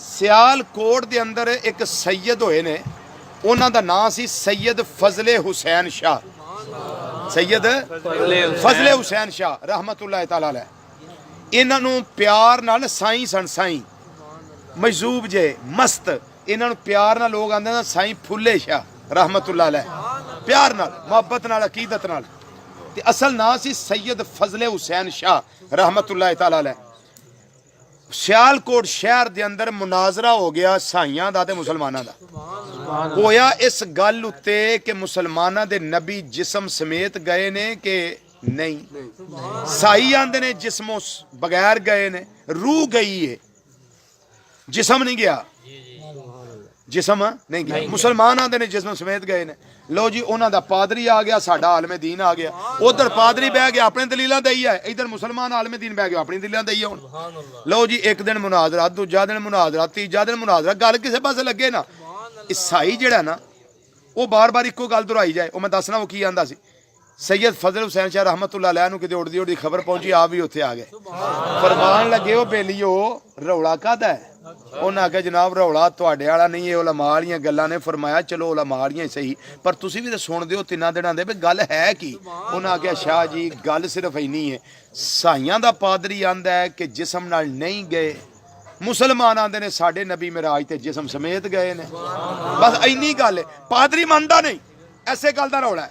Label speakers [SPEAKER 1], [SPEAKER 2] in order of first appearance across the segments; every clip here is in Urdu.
[SPEAKER 1] ਸਿਆਲਕੋਟ ਦੇ ਅੰਦਰ ਇੱਕ ਸੈਯਦ ਹੋਏ ਨੇ, ਉਹਨਾਂ ਦਾ ਨਾਂ ਸੀ ਸੈਯਦ ਫਜ਼ਲੇ ਹੁਸੈਨ ਸ਼ਾਹ। ਸੈਯਦ ਫਜ਼ਲੇ ਹੁਸੈਨ ਸ਼ਾਹ ਰਹਿਮਤੁல்லாਹ ਤਾਲਾ ਅਲੈਹ। ਇਹਨਾਂ ਨੂੰ ਪਿਆਰ ਨਾਲ ਸਾਈਂ ਸਨ, ਸਾਈਂ ਮਜਜ਼ੂਬ ਜੇ ਮਸਤ, ਇਹਨਾਂ ਨੂੰ ਪਿਆਰ ਨਾਲ ਲੋਕ ਆਂਦੇ ਨੇ ਸਾਈਂ ਫੁੱਲੇ ਸ਼ਾਹ ਰਹਿਮਤੁல்லாਹ ਅਲੈਹ, ਪਿਆਰ ਨਾਲ, ਮੁਹੱਬਤ ਨਾਲ, ਅਕੀਦਤ ਨਾਲ। ਤੇ ਅਸਲ ਨਾਂ ਸੀ ਸੈਯਦ ਫਜ਼ਲੇ ਹੁਸੈਨ ਸ਼ਾਹ ਰਹਿਮਤੁல்லாਹ ਤਾਲਾ ਅਲੈਹ। ਸਿਆਲਕੋਟ ਸ਼ਹਿਰ ਦੇ ਅੰਦਰ ਮੁਨਾਜ਼ਰਾ ਹੋ ਗਿਆ ਸਾਈਆਂ ਦਾ ਤੇ ਮੁਸਲਮਾਨਾਂ ਦਾ। ਹੋਇਆ ਇਸ ਗੱਲ ਉੱਤੇ ਕਿ ਮੁਸਲਮਾਨਾਂ ਦੇ ਨਬੀ ਜਿਸਮ ਸਮੇਤ ਗਏ ਨੇ ਕਿ ਨਹੀਂ। ਸਾਈ ਆਂਦੇ ਨੇ ਜਿਸਮੋਂ ਬਗੈਰ ਗਏ ਨੇ, ਰੂਹ ਗਈ ਹੈ, ਜਿਸਮ ਨਹੀਂ ਗਿਆ, ਜਿਸਮ ਨਹੀਂ ਗਿਆ। ਮੁਸਲਮਾਨ ਆਂਦੇ ਨੇ ਜਿਸਮ ਸਮੇਤ ਗਏ ਨੇ। ਲੋ ਜੀ, ਉਹਨਾਂ ਦਾ ਪਾਦਰੀ ਆ ਗਿਆ, ਸਾਡਾ ਆਲਮ ਦੀਨ ਆ ਗਿਆ। ਉਧਰ ਪਾਦਰੀ ਬਹਿ ਗਿਆ, ਆਪਣੇ ਦਲੀਲਾਂ ਦਈ ਹੈ, ਇਧਰ ਮੁਸਲਮਾਨ ਆਲਮ ਦੀਨ ਬਹਿ ਗਿਆ, ਆਪਣੀ ਦਲੀਲਾਂ ਦਈ ਹੁਣ। ਲੋ ਜੀ, ਇੱਕ ਦਿਨ ਮੁਨਾਜ਼ਰਾ, ਦੂਜਾ ਦਿਨ ਮੁਨਾਜ਼ਰਾ, ਤੀਜਾ ਦਿਨ ਮੁਨਾਜ਼ਰਾ, ਗੱਲ ਕਿਸੇ ਪਾਸੇ ਲੱਗੇ ਨਾ। ਈਸਾਈ ਜਿਹੜਾ ਨਾ, ਉਹ ਬਾਰ-ਬਾਰ ਇੱਕੋ ਗੱਲ ਦੁਹਰਾਈ ਜਾਏ। ਉਹ ਮੈਂ ਦੱਸਣਾ ਉਹ ਕੀ ਆਂਦਾ ਸੀ। ਸੈਯਦ ਫਜ਼ਲ ਹੁਸੈਨ ਸ਼ਾਹ ਰਹਿਮਤੁல்லாਹ ਅਲੈਹ ਨੂੰ ਕਿਤੇ ਉੜਦੀ ਉੜਦੀ ਖਬਰ ਪਹੁੰਚੀ, ਆਪ ਵੀ ਉੱਥੇ ਆ ਗਏ। ਫਰਮਾਨ ਲੱਗੇ, ਉਹ ਬੇਲੀਓ ਰੌਲਾ ਕਾਹਦਾ ਹੈ? ਉਹਨਾਂ ਆਖਿਆ ਜਨਾਬ ਰੌਲਾ ਤੁਹਾਡੇ ਵਾਲਾ ਨਹੀਂ, ਇਹ ਉਲਮਾ ਵਾਲੀਆਂ ਗੱਲਾਂ ਨੇ। ਫਰਮਾਇਆ ਚਲੋ ਉਲਮਾ ਵਾਲੀਆਂ ਹੀ ਸਹੀ, ਪਰ ਤੁਸੀਂ ਵੀ ਤਾਂ ਸੁਣਦੇ ਹੋ ਤਿੰਨਾਂ ਦਿਨਾਂ ਦੇ, ਵੀ ਗੱਲ ਹੈ ਕੀ? ਉਹਨਾਂ ਆਖਿਆ ਸ਼ਾਹ ਜੀ ਗੱਲ ਸਿਰਫ ਇੰਨੀ ਹੈ, ਸਾਈਆਂ ਦਾ ਪਾਦਰੀ ਆਂਦਾ ਹੈ ਕਿ ਜਿਸਮ ਨਾਲ ਨਹੀਂ ਗਏ, ਮੁਸਲਮਾਨ ਆਂਦੇ ਨੇ ਸਾਡੇ ਨਬੀ ਮਿਰਾਜ ਤੇ ਜਿਸਮ ਸਮੇਤ ਗਏ ਨੇ। ਬਸ ਇੰਨੀ ਗੱਲ ਹੈ, ਪਾਦਰੀ ਮੰਨਦਾ ਨਹੀਂ, ਐਸੇ ਗੱਲ ਦਾ ਰੌਲਾ ਹੈ।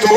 [SPEAKER 1] 2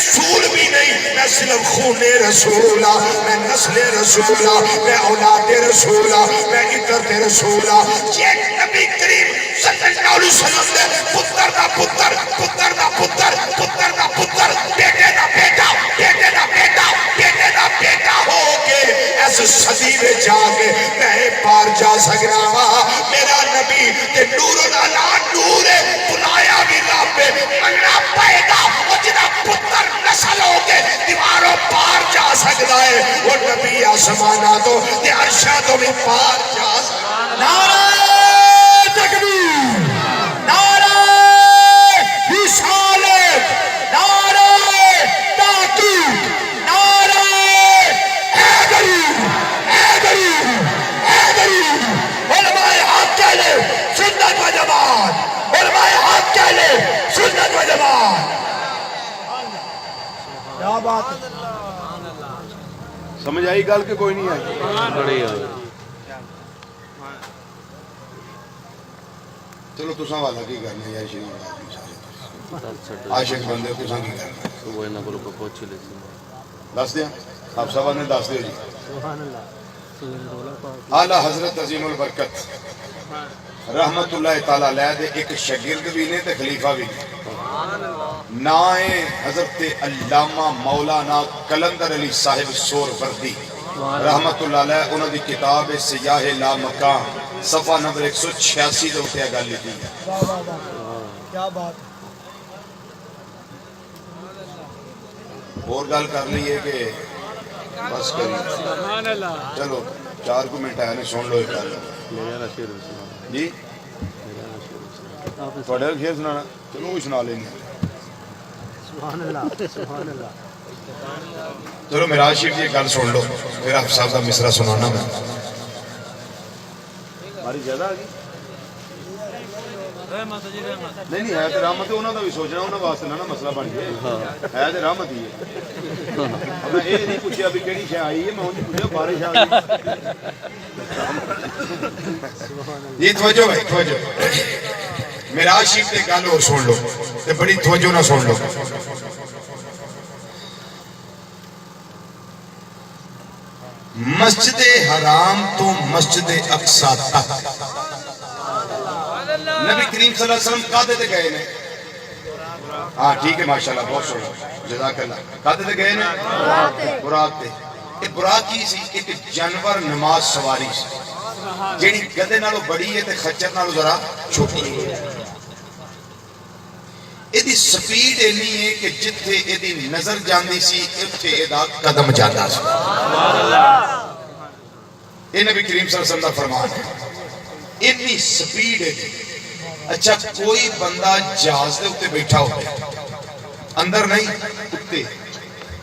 [SPEAKER 1] رسول بھی نہیں، میں صرف خون رسول، میں نسل رسول، میں اولاد رسول، میں عطرت رسول۔ یہ نبی کریم صلی اللہ علیہ وسلم نے پتر دا پتر، پتر دا پتر، پتر دا پتر، بیٹے دا بیٹا، بیٹے دا بیٹا، بیٹے دا بیٹا ہو کے ایس صدی میں جا کے میں پار جا سکنا وا۔ میرا نبی تے نور علا نور بلایا بھی رب مننا پائے گا، وہ جنا پتر نسل ہو کے دیواروں پار جا سکتا ہے، وہ نبی آسمانہ تو تے عرشہ تو بھی پار جا سکتا ہے۔ نعرہ تکبیر، نعرہ رسالت، نعرہ تحقیق، نعرہ حیدری، حیدری، حیدری۔ علماء حق کہہ لے سنت و جماعت، علماء حق کہہ لے سنت و جماعت۔ کیا بات ہے، سمجھ آئی گل کہ کوئی نہیں آئی؟ بڑی آئی۔ چلو تساں والا کی کرنا یا شریف عاشق بندے تساں کی کرنا وہ انہاں کولوں کوئی پوچھ لے دس دیاں آپ سبا نے دس دیو جی۔ سبحان اللہ۔ اعلی حضرت عظیم البرکت رحمت اللہ تعالی علیہ دے ایک شاگرد بھی نے تے خلیفہ بھی نائے حضرت علامہ مولانا قلندر علی صاحب سہروردی رحمت اللہ علیہ، انہوں دی کتاب سیاہ لا مکان صفحہ نمبر 186 دے اٹھے گل لکھی ہے۔ کیا بات اور گل کر لیے کہ بس کری چلو 4 منٹ آیا نے سن لو ایک گل جی تھوڑے شعر سنانا چلو وہ سنا لیں گے۔ سبحان اللہ، سبحان اللہ۔ چلو میراج شریف یہ گل سن لو، پھر آپ صاحب کا مصرع سنانا میں۔ ہماری زیادہ آگئی نہیں نہیں ہے تو رحمت ہے، انہوں نے بھی سوچنا انہوں نے واسطے نہ مسئلہ بن گیا ہے تو رحمت ہی ہے۔ میں یہ نہیں پوچھا ابھی کیڑی شے آئی ہے، میں انہوں نے پوچھا بارش آ گئی۔ یہ توجہ بھائی توجہ، میراج شریف کے گل اور سن لو تے بڑی توجہ نہ سن لو۔ مسجد حرام تو مسجد اقصی تک نبی کریم صلی اللہ علیہ وسلم قادے تے گئے نے؟ ہاں ٹھیک ہے ماشاءاللہ بہت شکریہ جزاک اللہ۔ قادے تے گئے نے؟ براق تے۔ یہ براق کی سی ایک جانور نماز سواری سی جیڑی گدے نالوں بڑی ہے تے خچر نالوں ذرا چھوٹی ہے۔ ایدی سپیڈ اینی ہے کہ جتھے ایدی نظر جاندی سی اتھے ایدہ قدم جاندہ سی۔ یہ نبی کریم صلی اللہ علیہ وسلم کا فرمان ہے، اتنی سپیڈ ہے۔ اچھا کوئی بندہ جہاز دے اتے بیٹھا ہو اندر نہیں اتے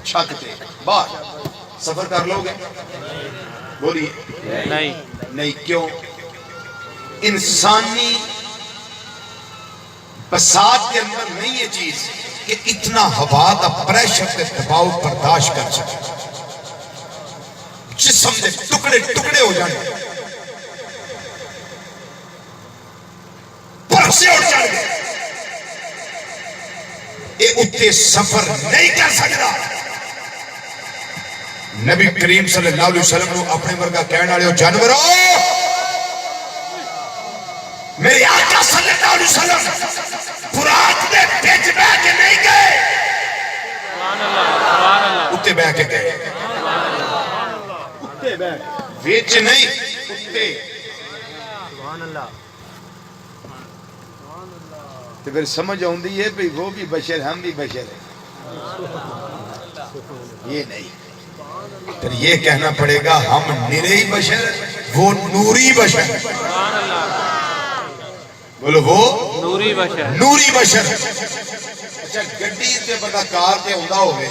[SPEAKER 1] چھت تے باہر سفر کر لو گے؟ بولیے نہیں نہیں۔ کیوں؟ انسانی بساط کے اندر نہیں یہ چیز کہ اتنا ہوا دا پریشر تے دباؤ برداشت کر سکے، جسم دے ٹکڑے ٹکڑے ہو جانے، برف سے اٹھ جانے، اے اتے سفر نہیں کر سکتا۔ نبی کریم صلی اللہ علیہ وسلم نے اپنے ورگا کہنے والے جانوروں میرے آقا صلی اللہ علیہ وسلم براق میں بچ بہ کے نہیں گئے، اتے بہ کے گئے، اتے بہ ویچ نہیں اتے۔ تو پھر سمجھ آؤندی ہے کہ وہ بھی بشر ہم بھی بشر ہیں، یہ نہیں۔ پھر یہ کہنا پڑے گا ہم نری بشر وہ نوری بشر، بولو وہ نوری بشر، نوری بشر۔ اچھا گڈی تے بندہ کار تے ہوندا ہوے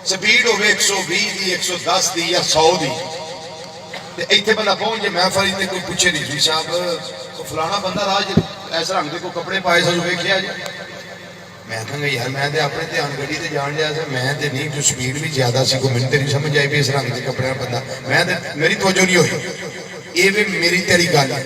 [SPEAKER 1] سپیڈ ہوے 120 دی 110 دی یا 100 دی تے ایتھے بندہ پہنچ جے محفل تے کوئی پوچھے نہیں جی صاحب فلانا بندہ راج ایسا رنگ دے کو کپڑے پائے سو ویکھیا جی، میں کہاں یار میں تے اپنے دھیان گڈی تے جان لیا سی، میں تے نہیں جو سپیڈ بھی زیادہ سی کو منٹ نہیں سمجھ آئی بھی اس رنگ دے کپڑے بندہ میں تے میری توجہ نہیں ہوئی، یہ بھی میری تیری گل ہے۔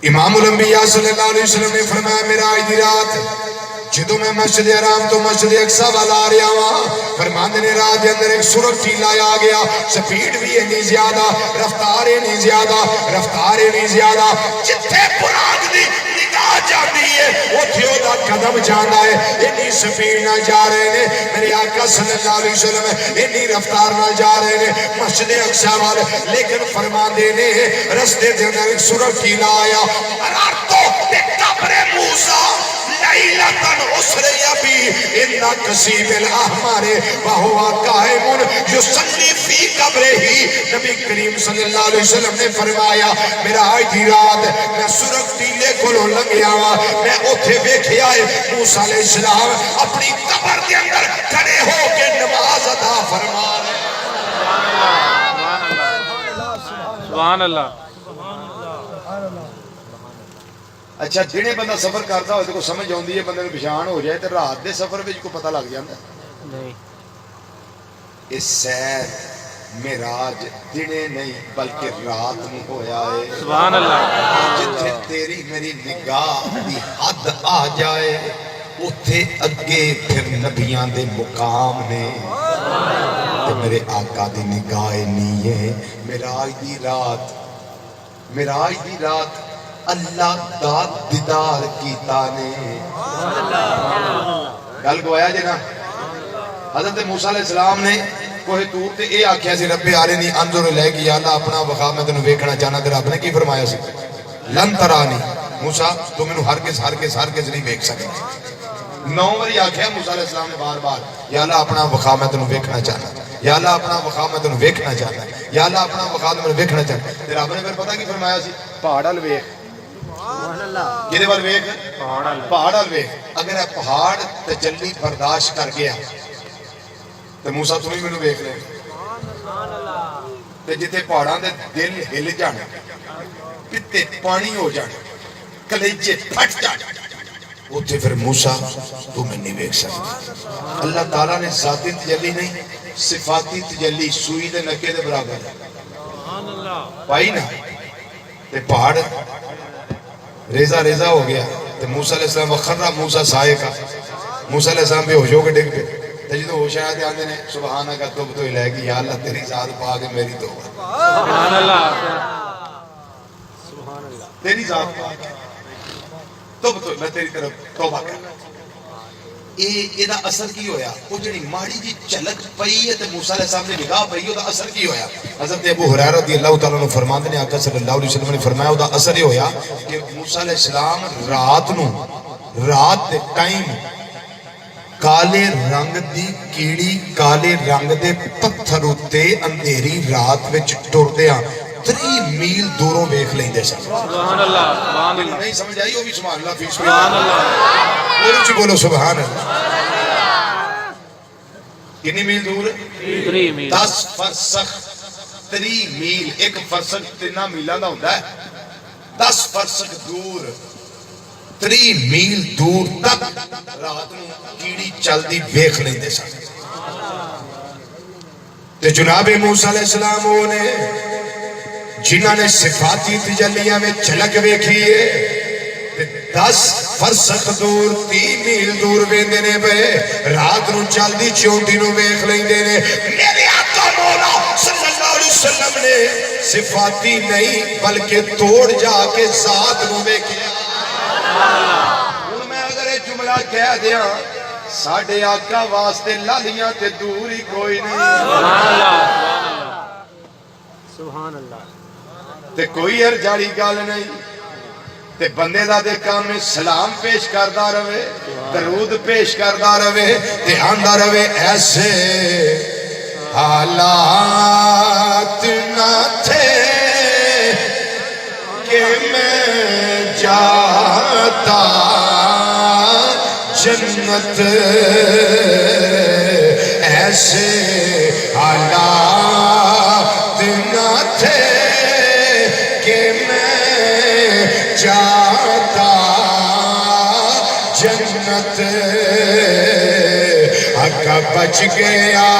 [SPEAKER 1] امام الانبیاء صلی اللہ علیہ وسلم نے فرمایا معراج دی رات
[SPEAKER 2] جدو میں مسجد حرام تو مسجد اقصی والا آ رہا ہوں فرماندے نے راہ دے اندر ایک سرخ ٹیلا آ گیا سپیڈ بھی نہیں زیادہ رفتار نہیں زیادہ رفتار نہیں زیادہ جتھے براق دی نگاہ جاتی ہے اتھے دا قدم جانا ہے انی سپیڈ نہ جا رہے ہیں میرے آقا صلی اللہ علیہ وسلم انی رفتار نہ جا رہے ہیں مسجد اقصی والے لیکن فرماندے نے رستے دے اندر ایک سرخ ٹیلا آیا مرارتو تے قبر موسیٰ لیلتن اسری ابی انہا قصیب الاحمار وہوا قائمون یسلی فی قبر ہی نبی کریم صلی اللہ علیہ وسلم نے فرمایا میرا آئی تھی رات میں سرخ ٹیلے کو لنگیا ہوا میں اتھے بیکھے آئے موسیٰ علیہ السلام اپنی قبر کے اندر کھڑے ہو کے نماز ادا فرما رہے
[SPEAKER 3] سبحان اللہ
[SPEAKER 1] اچھا جڑے بندہ سفر کرتا ہوئے تو کوئی سمجھ آتی ہے بندے کو پچھان ہو جائے تو رات دے سفر میں کو پتہ لگ جاتا
[SPEAKER 3] نہیں
[SPEAKER 1] اس سیر معراج دنے نہیں بلکہ رات میں ہویا ہے
[SPEAKER 3] سبحان اللہ
[SPEAKER 1] جتھے تیری میری نگاہ دی حد آ جائے اتھے اگے پھر نبیان دے مقام نے تے میرے آقا دی نگاہ نہیں ہے معراج دی رات اللہ دا دیدار کیتا نے گل گویا جی نا حضرت موسیٰ علیہ السلام نے کوہ طور تے اے آکھیا سی رب آرنی انظر لے گی یا اللہ اپنا وقا میں تنہوں ویکھنا چاہنا تیرا آپ نے کی فرمایا سی لن ترانی موسیٰ تو میں ہرگز نہیں ویکھ سکے 9 باری آکھیا موسیٰ علیہ السلام نے بار بار یا اللہ اپنا وقا میں تنہوں ویکھنا چاہنا یا اللہ اپنا وقا میں تنہوں ویکھنا چاہنا یا اللہ اپنا وقا میں تنہوں ویکھنا چاہنا تیرا آپ نے پھر پتہ کی فرمایا سی پہاڑ الویکھ یہ بار ویکھ پہاڑ الویکھ اگر ہے پہاڑ تجلی برداشت کر گیا تو موسیٰ تمہیں میں نے ویکھ لیں تو جتے پہاڑاں دے دل ہل جانے پتے پانی ہو جانے کلیجے پھٹ جانے اتھے پھر موسیٰ تو میں نہیں ویکھ سکتا اللہ تعالیٰ نے ذاتی تجلی نہیں صفاتی تجلی سوئی دے نکے دے برابر پائی نا تے پہاڑ ریزہ ہو گیا تو موسیٰ علیہ السلام وخرہ موسیٰ سائے کا موسیٰ علیہ السلام بے ہوشوں کے ڈگ پہ تجھے تو ہوش آیا آندے نے سبحانہ کا توب تو الہی کی یا اللہ تیری ذات پاک ہے میری توبہ
[SPEAKER 3] سبحان اللہ
[SPEAKER 1] تیری ذات پاک ہے توب تو میں تیری طرف توبہ کرنا یہ دا اثر کی ہویا وہ جنی ماڑی جی چلک پئی ہے تے موسیٰ علیہ السلام نے نگاہ پئی ہے دا اثر کی ہویا حضرت ابو ہریرہ رضی اللہ تعالیٰ نے فرماندے نے آقا صلی اللہ علیہ وسلم نے فرمایا دا اثر یہ ہویا کہ موسیٰ علیہ السلام رات دے ٹائم کالے رنگ دی کیڑی کالے رنگ دے پتھر اتے اندھیری رات وچ ٹردے ہاں 3 میل دوروں ویکھ لیندے سن
[SPEAKER 3] سبحان اللہ سبحان اللہ
[SPEAKER 1] نہیں سمجھ آئی وہ بھی سبحان اللہ فی
[SPEAKER 3] سبحان اللہ
[SPEAKER 1] اور اچھی بولو سبحان اللہ کتنی میل دور
[SPEAKER 3] 3 میل
[SPEAKER 1] 10 فرسخ 3 میل ایک فرسخ 3 میلہ دا ہوتا ہے 10 فرسخ دور 3 میل دور تک رات نو کیڑی چل دی ویکھ لیندے سن تے جناب موسیٰ علیہ السلام نے جنہاں نے صفاتی تجلیہ میں چلک ویکھیے 10 فرسخ دور 3 میل دور ویندے نے بے رات نو چل دی چونٹی نو ویکھ لیندے نے میرے آقا مولا صلی اللہ علیہ وسلم نے صفاتی نہیں بلکہ توڑ جا کے ذات نو ویکھیا میں اگر یہ جملہ کہہ دیا ساڑھے آقا واسطے لالیاں تے دوری کوئی نہیں
[SPEAKER 3] سبحان اللہ سبحان اللہ
[SPEAKER 1] تے کوئی ہر جاڑی گال نہیں تے بندے دا دے کام میں سلام پیش کردہ روے درود پیش کردہ روے تے آندہ روے ایسے حالات نہ تھے کہ میں جاتا جنت ایسے حالات نہ تھے کہ میں جاتا جنت حقا بچ گیا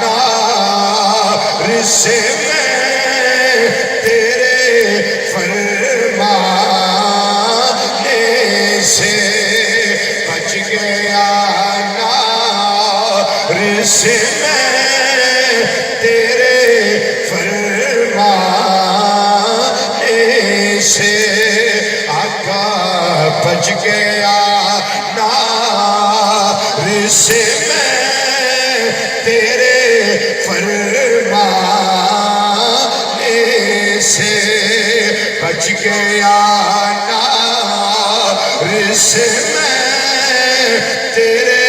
[SPEAKER 1] نار سے میں تیرے فرمانے سے بچ
[SPEAKER 2] سے میں تیرے فرمانے سے آقا بچ گیا نار سے میں تیرے فرمانے سے بچ گیا نار سے میں تیرے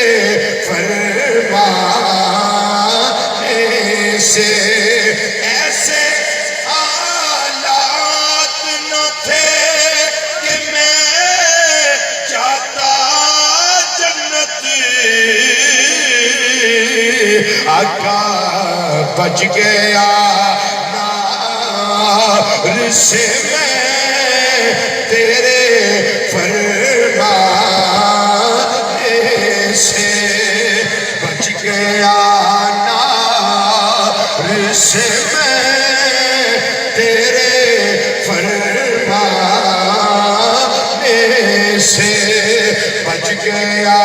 [SPEAKER 2] فرمانے سے ایسے حالات نہ تھے کہ میں چاہتا جنت آقا بچ گیا نار سے میں تیرے فرمانے سے بچ گیا نار سے میں تیرے فرمانے سے بچ گیا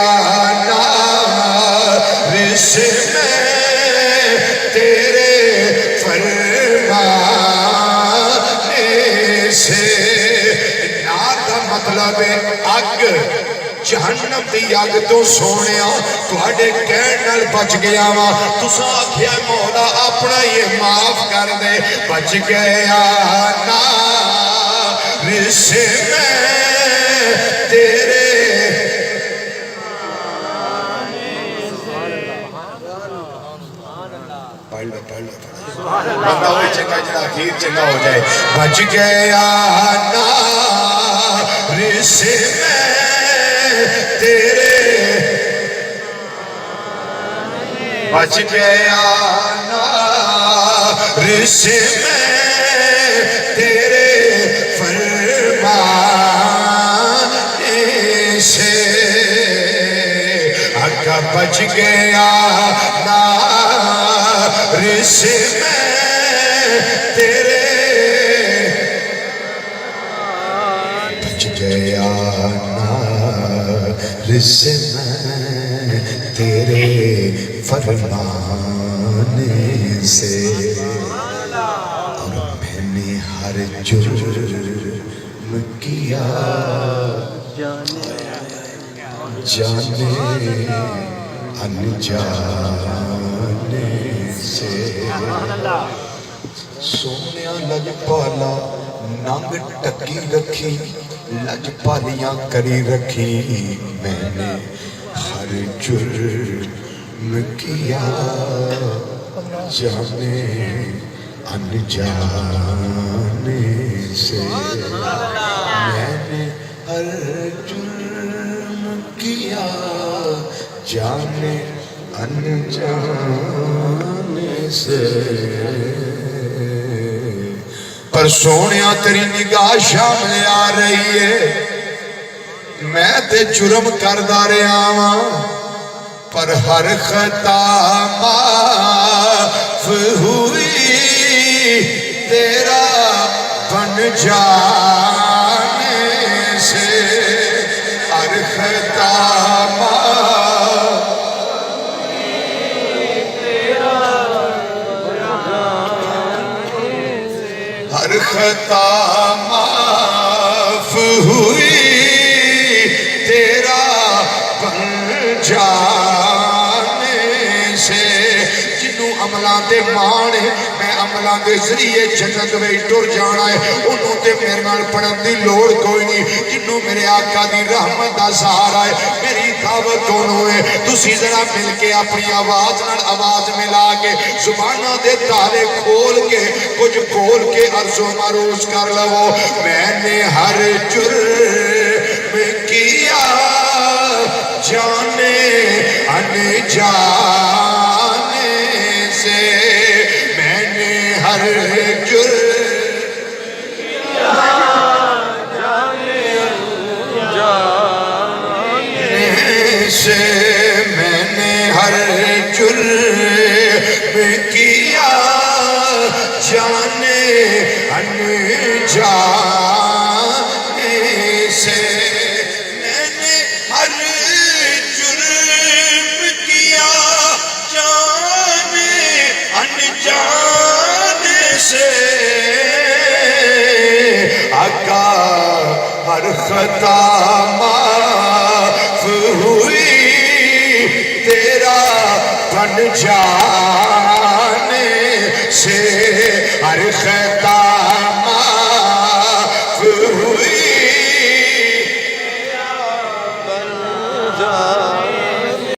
[SPEAKER 2] نار سے میں تیرے فرمانے سے نار دا مطلب ہے اگ جہنم دی اگ تو سونیا تواڈے کہن نال بچ گیا وا تساں آکھیا مولا اپنا یہ معاف کر دے بچ گیا نار سے میں تیرے بندہ ہوئی چنگا جڑا اخیر چنگا ہو جائے بچ گیا نار سے میں تیرے بچ گیا نار سے میں تیرے فرمانے سے آقا بچ گیا نار سے میں تیرے بچ گیا نار سے میں تیرے فرمانے سے اور میں نے ہر جرم کیا جانے انجانے سے سونیا لج پالا ننگ ٹکی رکھی لج پالیاں کری رکھی میں نے ہر جرم کیا جانے انجانے سے میں نے ہر جرم کیا جانے انجانے سے پر سونیا تیری نگاہ شامل آ رہی ہے میں تے جرم کردہ رہا ہوں پر ہر خطا معاف ہوئی تیرا بن جانے سے ہر خطا معاف ہر خطا معاف ہوئی تیرا بن جانے سے جنوں عملان دے مانے میں عملان دے ذریعے جنت میں ٹر جانا ہے انہوں تے میرے نال پڑھن دی لوڑ کوئی نہیں جنوں میرے آقا دی رحمت دا سہارا ہے میری دعوت دونوں ہے تسی ذرا مل کے اپنی آواز نال آواز ملا کے زبانہ دے تالے کھول کے کچھ کھول کے عرض و معروض کر لو میں نے ہر جرم کیا جانے انجانے سے میں نے ہر جرم کیا جانے انجانے سے میں نے ہر جرم کیا جانے انجانے سے میں نے ہر جرم کیا خطا معاف ہوئی تیرا بن جانے سے ہر خیر